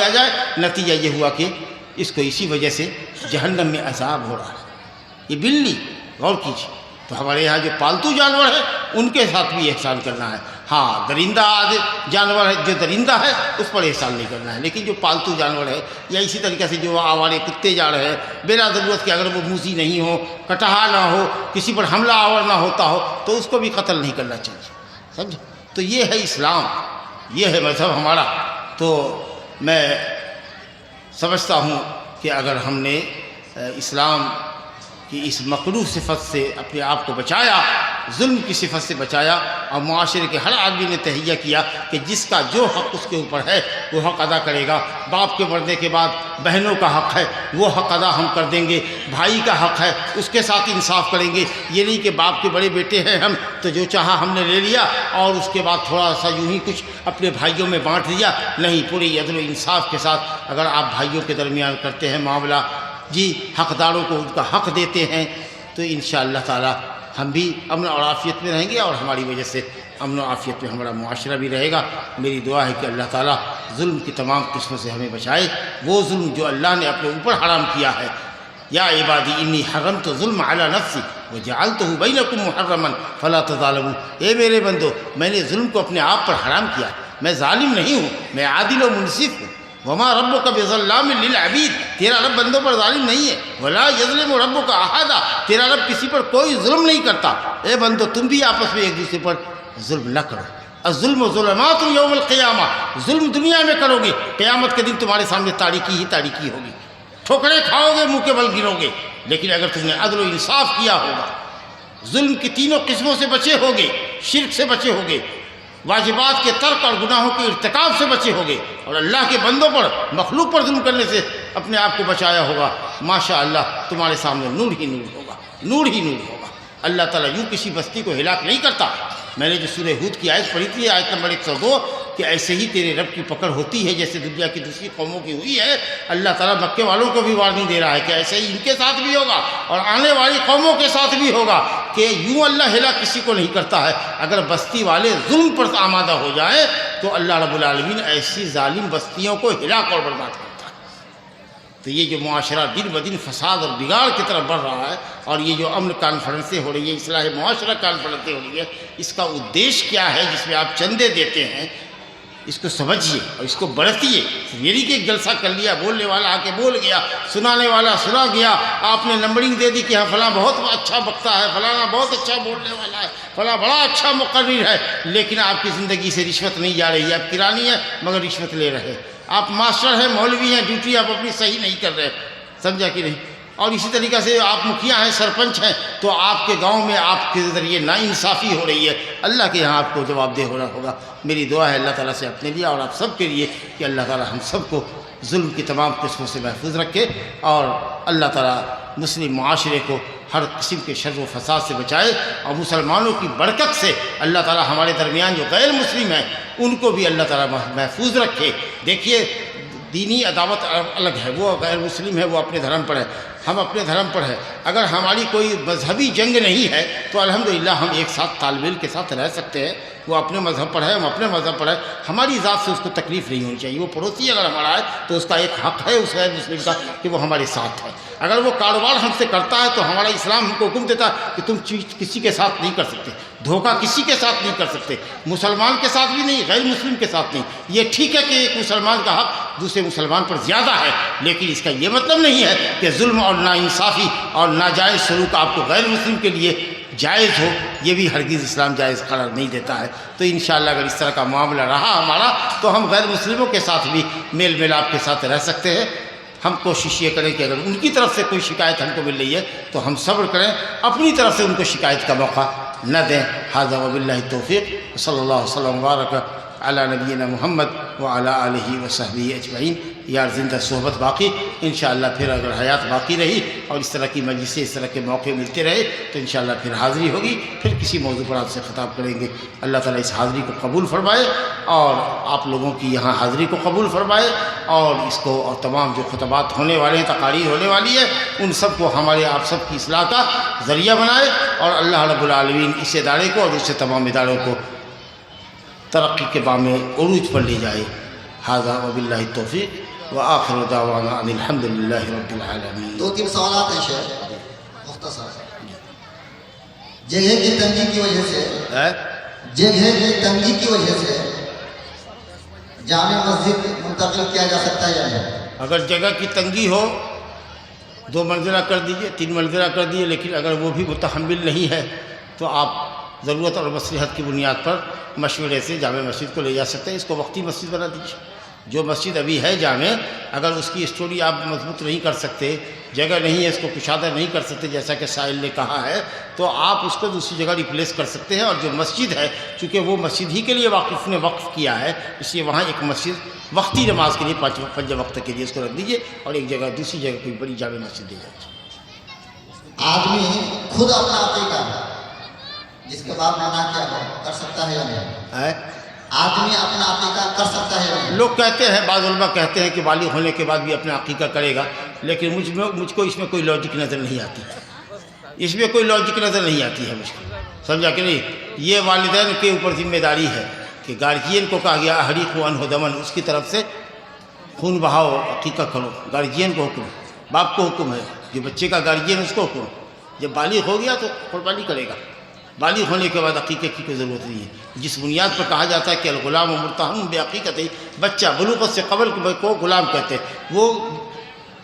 دیا جائے، نتیجہ یہ ہوا کہ اس کو اسی وجہ سے جہنم میں عذاب ہو رہا ہے۔ یہ بلی، غور کیجیے، تو ہمارے یہاں جو پالتو جانور ہے ان کے ساتھ بھی احسان کرنا ہے۔ ہاں درندہ جانور ہے، جو درندہ ہے اس پر احسان نہیں کرنا ہے، لیکن جو پالتو جانور ہے یا اسی طریقے سے جو آوارے کتے جا رہے ہیں بلا ضرورت کے، اگر وہ موذی نہیں ہو، کٹہا نہ ہو، کسی پر حملہ آور نہ ہوتا ہو تو اس کو بھی قتل نہیں کرنا چاہیے، سمجھے؟ تو یہ ہے اسلام، یہ ہے مذہب ہمارا۔ تو میں سمجھتا ہوں کہ اگر ہم نے اسلام کی اس مکروہ صفت سے اپنے آپ کو بچایا، ظلم کی صفت سے بچایا، اور معاشرے کے ہر آدمی نے تہیہ کیا کہ جس کا جو حق اس کے اوپر ہے وہ حق ادا کرے گا۔ باپ کے مرنے کے بعد بہنوں کا حق ہے، وہ حق ادا ہم کر دیں گے۔ بھائی کا حق ہے، اس کے ساتھ انصاف کریں گے۔ یہ نہیں کہ باپ کے بڑے بیٹے ہیں ہم تو جو چاہا ہم نے لے لیا اور اس کے بعد تھوڑا سا یوں ہی کچھ اپنے بھائیوں میں بانٹ دیا، نہیں، پوری عدل و انصاف کے ساتھ اگر آپ بھائیوں کے درمیان کرتے ہیں معاملہ، جی حقداروں کو ان کا حق دیتے ہیں، تو انشاءاللہ تعالی ہم بھی امن اور عافیت میں رہیں گے، اور ہماری وجہ سے امن و عافیت میں ہمارا معاشرہ بھی رہے گا۔ میری دعا ہے کہ اللہ تعالی ظلم کی تمام قسموں سے ہمیں بچائے۔ وہ ظلم جو اللہ نے اپنے اوپر حرام کیا ہے، یا عبادی انی حرمت ظلم علی نفسی وجعلتہ بینکم محرما فلا تظالموا، اے میرے بندو میں نے ظلم کو اپنے آپ پر حرام کیا، میں ظالم نہیں ہوں، میں عادل و منصف ہوں۔ وما ربک بظلام للعبید، تیرا رب بندوں پر ظالم نہیں ہے۔ ولا یظلم ربک احدا، تیرا رب کسی پر کوئی ظلم نہیں کرتا۔ اے بندو تم بھی آپس میں ایک دوسرے پر ظلم نہ کرو۔ الظلم ظلمات یوم القیامہ، ظلم دنیا میں کرو گے، قیامت کے دن تمہارے سامنے تاریکی ہی تاریکی ہوگی، ٹھوکریں کھاؤ گے، منہ کے بل گرو گے۔ لیکن اگر تم نے عدل و انصاف کیا ہوگا، ظلم کی تینوں قسموں سے بچے ہوگے، شرک سے بچے ہوگے، واجبات کے ترک اور گناہوں کے ارتکاب سے بچے ہوگے، اور اللہ کے بندوں پر، مخلوق پر ظلم کرنے سے اپنے آپ کو بچایا ہوگا، ماشاءاللہ تمہارے سامنے نور ہی نور ہوگا، نور ہی نور ہوگا۔ اللہ تعالیٰ یوں کسی بستی کو ہلاک نہیں کرتا۔ میں نے جو سورہ ہود کی آیت پڑھی تھی، آیت نمبر 102، کہ ایسے ہی تیرے رب کی پکڑ ہوتی ہے جیسے دنیا کی دوسری قوموں کی ہوئی ہے۔ اللہ تعالیٰ مکے والوں کو بھی وارننگ دے رہا ہے کہ ایسے ہی ان کے ساتھ بھی ہوگا اور آنے والی قوموں کے ساتھ بھی ہوگا، کہ یوں اللہ ہلاک کسی کو نہیں کرتا ہے۔ اگر بستی والے ظلم پر آمادہ ہو جائیں تو اللہ رب العالمین ایسی ظالم بستیوں کو ہلاک اور برباد کرتا ہے۔ تو یہ جو معاشرہ دن بدن فساد اور بگاڑ کی طرف بڑھ رہا ہے، اور یہ جو امن کانفرنسیں ہو رہی ہے، اصلاح معاشرہ کانفرنسیں ہو رہی ہے، اس کا ادیش کیا ہے جس میں آپ چندے دیتے ہیں؟ اس کو سمجھیے اور اس کو برتیے۔ یہ نہیں کہ ایک جلسہ کر لیا، بولنے والا آ کے بول گیا، سنانے والا سنا گیا، آپ نے نمبرنگ دے دی کہ ہاں فلاں بہت اچھا بکتا ہے، فلانا بہت اچھا بولنے والا ہے، فلاں بڑا اچھا مقرر ہے، لیکن آپ کی زندگی سے رشوت نہیں جا رہی ہے، آپ کرانی ہے مگر رشوت لے رہے، آپ ماسٹر ہیں، مولوی ہیں، ڈیوٹی آپ اپنی صحیح نہیں کر رہے، سمجھا کہ نہیں؟ اور اسی طریقے سے آپ مکھیا ہیں، سرپنچ ہیں، تو آپ کے گاؤں میں آپ کے ذریعے ناانصافی ہو رہی ہے، اللہ کے یہاں آپ کو جواب دہ ہونا ہوگا۔ میری دعا ہے اللہ تعالیٰ سے اپنے لیے اور آپ سب کے لیے کہ اللہ تعالیٰ ہم سب کو ظلم کی تمام قسموں سے محفوظ رکھے، اور اللہ تعالیٰ مسلم معاشرے کو ہر قسم کے شر و فساد سے بچائے، اور مسلمانوں کی برکت سے اللہ تعالیٰ ہمارے درمیان جو غیر مسلم ہیں ان کو بھی اللہ تعالیٰ محفوظ رکھے۔ دیکھیے دینی عداوت الگ ہے، وہ غیر مسلم ہے، وہ اپنے دھرم پر ہے، ہم اپنے دھرم پر ہے۔ اگر ہماری کوئی مذہبی جنگ نہیں ہے تو الحمدللہ ہم ایک ساتھ تال میل کے ساتھ رہ سکتے ہیں، وہ اپنے مذہب پر ہے، ہم اپنے مذہب پر ہے، ہماری ذات سے اس کو تکلیف نہیں ہونی چاہیے۔ وہ پڑوسی اگر ہمارا ہے تو اس کا ایک حق ہے اس غیر مسلم کا کہ وہ ہمارے ساتھ ہے۔ اگر وہ کاروبار ہم سے کرتا ہے تو ہمارا اسلام ہم کو حکم دیتا ہے کہ تم کسی کے ساتھ نہیں کر سکتے، دھوکہ کسی کے ساتھ نہیں کر سکتے، مسلمان کے ساتھ بھی نہیں، غیر مسلم کے ساتھ نہیں۔ یہ ٹھیک ہے کہ ایک مسلمان کا حق دوسرے مسلمان پر زیادہ ہے، لیکن اس کا یہ مطلب نہیں ہے کہ ظلم اور ناانصافی اور ناجائز سلوک آپ کو غیر مسلم کے لیے جائز ہو، یہ بھی ہرگز اسلام جائز قرار نہیں دیتا ہے۔ تو انشاءاللہ اگر اس طرح کا معاملہ رہا ہمارا تو ہم غیر مسلموں کے ساتھ بھی میل ملاپ کے ساتھ رہ سکتے ہیں۔ ہم کوشش یہ کریں کہ اگر ان کی طرف سے کوئی شکایت ہم کو مل رہی ہے تو ہم صبر کریں، اپنی طرف سے ان کو شکایت کا موقع نہ دیں۔ ھذا وباللہ التوفیق، صلی اللہ وسلم وبارک علی نبینا محمد وعلی آلہ وصحبہ اجمعین۔ یار زندہ صحبت باقی، انشاءاللہ پھر اگر حیات باقی رہی اور اس طرح کی مجلسیں، اس طرح کے موقع ملتے رہے تو انشاءاللہ پھر حاضری ہوگی، پھر کسی موضوع پر آپ سے خطاب کریں گے۔ اللہ تعالیٰ اس حاضری کو قبول فرمائے اور آپ لوگوں کی یہاں حاضری کو قبول فرمائے، اور اس کو اور تمام جو خطبات ہونے والے ہیں، تقاریر ہونے والی ہے، ان سب کو ہمارے آپ سب کی اصلاح کا ذریعہ بنائے، اور اللہ رب العالمین اس ادارے کو اور دوسرے تمام اداروں کو ترقی کے بام عروج پر لے جائے۔ ھذا وباللہ التوفیق۔ وآخر دعوانا ان الحمد للہ رب العالمین۔ 2-3 سوالات ہیں شیخ مختصر۔ جگہ کی تنگی کی وجہ سے جامع مسجد منتقل کیا جا سکتا ہے یا نہیں؟ اگر جگہ کی تنگی ہو 2 منزلہ کر دیجئے، 3 منزلہ کر دیجئے، لیکن اگر وہ بھی متحمل نہیں ہے تو آپ ضرورت اور مصلحت کی بنیاد پر مشورے سے جامع مسجد کو لے جا سکتے ہیں۔ اس کو وقتی مسجد بنا دیجیے۔ جو مسجد ابھی ہے جامع، اگر اس کی اسٹوری آپ مضبوط نہیں کر سکتے، جگہ نہیں ہے، اس کو کشادہ نہیں کر سکتے جیسا کہ سائل نے کہا ہے، تو آپ اس کو دوسری جگہ ریپلیس کر سکتے ہیں۔ اور جو مسجد ہے، چونکہ وہ مسجد ہی کے لیے واقف نے وقف کیا ہے، اس لیے وہاں ایک مسجد وقتی نماز کے لیے 5 وقت کے لیے اس کو رکھ دیجیے، اور ایک جگہ دوسری جگہ کوئی بڑی جامع مسجد دے جائیے۔ آدمی خود اپنا عقیقہ جس کے بعد منع کیا ہو کر سکتا ہے یا نہیں؟ آدمی اپنا عقیقہ کر سکتا ہے یا نہیں؟ لوگ کہتے ہیں، بعض علماء کہتے ہیں کہ بالغ ہونے کے بعد بھی اپنا عقیقہ کرے گا، لیکن مجھ کو اس میں کوئی لاجک نظر نہیں آتی ہے۔ اس میں کوئی لاجک نظر نہیں آتی ہے مجھ کو، سمجھا کہ نہیں؟ یہ والدین کے اوپر ذمہ داری ہے کہ گارجین کو کہا گیا احریقوا عنہ دمن، اس کی طرف سے خون بہاؤ، عقیقہ کرو، گارجین کو حکم، باپ کو حکم ہے، جو بچے کا گارجین اس کو حکم۔ جب بالغ ہو گیا تو قربانی کرے گا، بالغ ہونے کے بعد عقیقے کی کوئی ضرورت نہیں ہے۔ جس بنیاد پر کہا جاتا ہے کہ الغلام مرتہن بعقیقتہ، بچہ بلوغت سے قبل کو غلام کہتے ہیں، وہ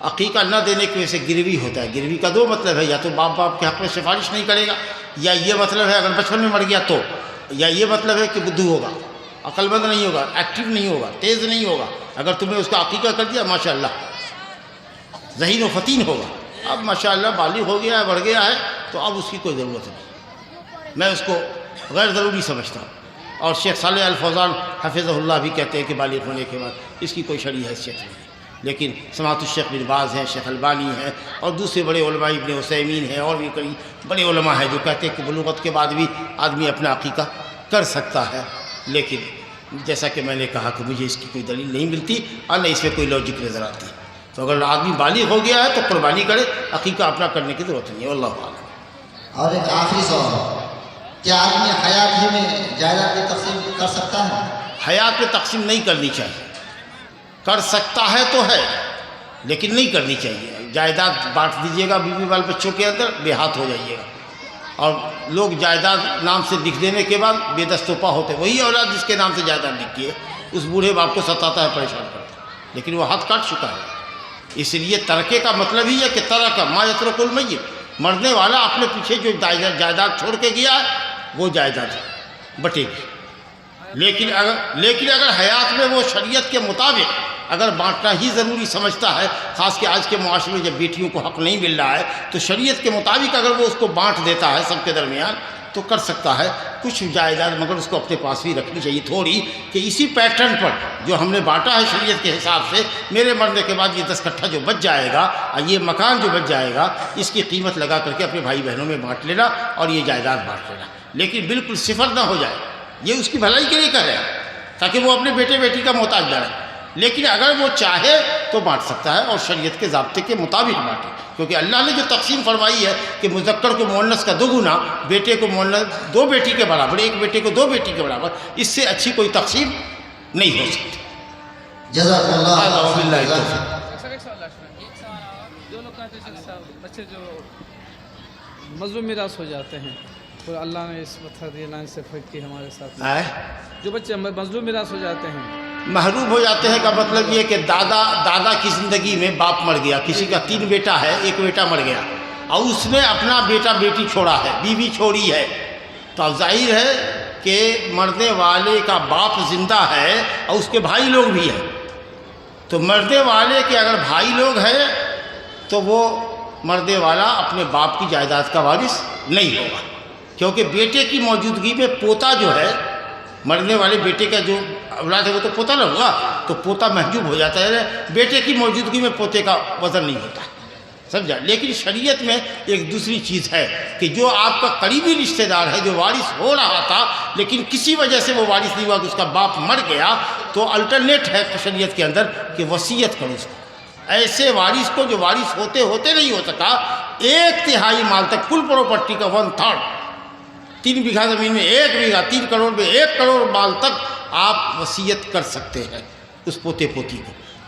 عقیقہ نہ دینے کی وجہ سے گروی ہوتا ہے۔ گروی کا 2 مطلب ہے، یا تو باپ کے حق میں سفارش نہیں کرے گا، یا یہ مطلب ہے اگر بچپن میں مر گیا تو، یا یہ مطلب ہے کہ بدھو ہوگا، عقل مند نہیں ہوگا، ایکٹیو نہیں ہوگا، تیز نہیں ہوگا۔ اگر تمہیں اس کا عقیقہ کر دیا ماشاءاللہ ذہین و فتین ہوگا۔ اب ماشاءاللہ بالغ ہو گیا ہے، بڑھ گیا ہے، تو اب اس کی کوئی ضرورت نہیں، میں اس کو غیر ضروری سمجھتا ہوں۔ اور شیخ صالح الفوزان حفظہ اللہ بھی کہتے ہیں کہ بالغ ہونے کے بعد اس کی کوئی شرعی حیثیت نہیں ہے۔ لیکن سماعت الشیخ بن باز ہیں، شیخ البانی ہیں، اور دوسرے بڑے علماء ابن عثیمین ہیں، اور بھی کئی بڑے علماء ہیں جو کہتے ہیں کہ بلوغت کے بعد بھی آدمی اپنا عقیقہ کر سکتا ہے۔ لیکن جیسا کہ میں نے کہا کہ مجھے اس کی کوئی دلیل نہیں ملتی، اور نہ اس میں کوئی لاجک نظر آتی۔ تو اگر آدمی بالغ ہو گیا ہے تو قربانی کرے، عقیقہ اپنا کرنے کی ضرورت نہیں ہے، واللہ اعلم۔ اور ایک آخری سوال، کیا آدمی حیات ہی میں جائیداد کی تقسیم کر سکتا ہے؟ حیات میں تقسیم نہیں کرنی چاہیے، کر سکتا ہے تو ہے لیکن نہیں کرنی چاہیے۔ جائیداد بانٹ دیجیے گا بیوی بال بچوں کے اندر، بے ہاتھ ہو جائیے گا، اور لوگ جائیداد نام سے لکھ دینے کے بعد بے دست و پا ہوتے، وہی اولاد جس کے نام سے جائیداد لکھی ہے اس بوڑھے باپ کو ستاتا ہے، پریشان کرتا ہے، لیکن وہ ہاتھ کاٹ چکا ہے۔ اس لیے ترکے کا مطلب ہی ہے کہ ترک ما یترک المیت، مرنے والا اپنے پیچھے جو جائیداد چھوڑ کے گیا ہے وہ جائیداد بٹے گی۔ لیکن اگر حیات میں وہ شریعت کے مطابق اگر بانٹنا ہی ضروری سمجھتا ہے، خاص کہ آج کے معاشرے میں جب بیٹیوں کو حق نہیں مل رہا ہے، تو شریعت کے مطابق اگر وہ اس کو بانٹ دیتا ہے سب کے درمیان تو کر سکتا ہے کچھ جائیداد، مگر اس کو اپنے پاس بھی رکھنی چاہیے تھوڑی، کہ اسی پیٹرن پر جو ہم نے بانٹا ہے شریعت کے حساب سے، میرے مرنے کے بعد یہ 10 کٹھا جو بچ جائے گا، یہ مکان جو بچ جائے گا، اس کی قیمت لگا کر کے اپنے بھائی بہنوں میں بانٹ لینا، اور یہ جائیداد بانٹ لینا، لیکن بالکل صفر نہ ہو جائے۔ یہ اس کی بھلائی کے لیے کر رہے ہیں تاکہ وہ اپنے بیٹے بیٹی کا محتاج نہ رہے، لیکن اگر وہ چاہے تو بانٹ سکتا ہے، اور شریعت کے ضابطے کے مطابق بانٹے، کیونکہ اللہ نے جو تقسیم فرمائی ہے کہ مذکر کو مؤنث کا 2 گنا، بیٹے کو مؤنث 2 بیٹی کے برابر، ایک بیٹے کو 2 بیٹی کے برابر، اس سے اچھی کوئی تقسیم نہیں ہو سکتی۔ جزاک اللہ جو لوگ کہتے ہیں بچے جو مظلوم میراث ہو جاتے ہیں، تو اللہ نے اس لائن سے فرق کی ہمارے ساتھ، جو بچے مظلوم میراث ہو جاتے ہیں، محروم ہو جاتے ہیں کا مطلب یہ کہ دادا کی زندگی میں باپ مر گیا، کسی کا 3 بیٹا ہے، ایک بیٹا مر گیا، اور اس نے اپنا بیٹا بیٹی چھوڑا ہے، بیوی چھوڑی ہے، تو اب ظاہر ہے کہ مرنے والے کا باپ زندہ ہے اور اس کے بھائی لوگ بھی ہیں، تو مرنے والے کے اگر بھائی لوگ ہیں تو وہ مرنے والا اپنے باپ کی جائیداد کا وارث نہیں ہوگا، کیونکہ بیٹے کی موجودگی میں پوتا جو ہے، مرنے والے بیٹے کا جو اولاد ہے وہ تو پوتا نہ ہوگا، تو پوتا محجوب ہو جاتا ہے، بیٹے کی موجودگی میں پوتے کا وزن نہیں ہوتا، سمجھا۔ لیکن شریعت میں ایک دوسری چیز ہے کہ جو آپ کا قریبی رشتہ دار ہے، جو وارث ہو رہا تھا لیکن کسی وجہ سے وہ وارث نہیں ہوا کہ اس کا باپ مر گیا، تو الٹرنیٹ ہے شریعت کے اندر کہ وصیت کرو اس کو، ایسے وارث کو جو وارث ہوتے ہوتے نہیں ہو سکا، 1/3 مال تک، کل پراپرٹی کا 1/3، 3 بیگھہ زمین میں 1 بیگھہ، 3 کروڑ میں 1 کروڑ مال تک آپ وصیت کر سکتے ہیں اس پوتے پوتی کو،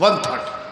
1/3,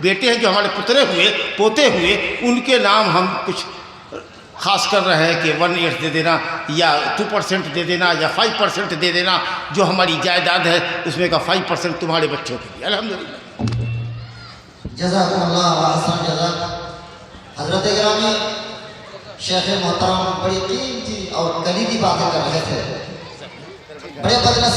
بیٹے ہیں جو ہمارے پترے ہوئے پوتے ہوئے ان کے نام ہم کچھ خاص کر رہے ہیں کہ 1/8 دے دینا یا 2% دے دینا یا 5% دے دینا، جو ہماری جائیداد ہے اس میں کا 5% تمہارے بچوں کے لیے۔ الحمدللہ۔ جزاکم اللہ و احسن جزاک۔ حضرت گرامی شیخ محترم بڑی قیمتی اور کلیدی باتیں کر رہے تھے، بڑے بدنصیب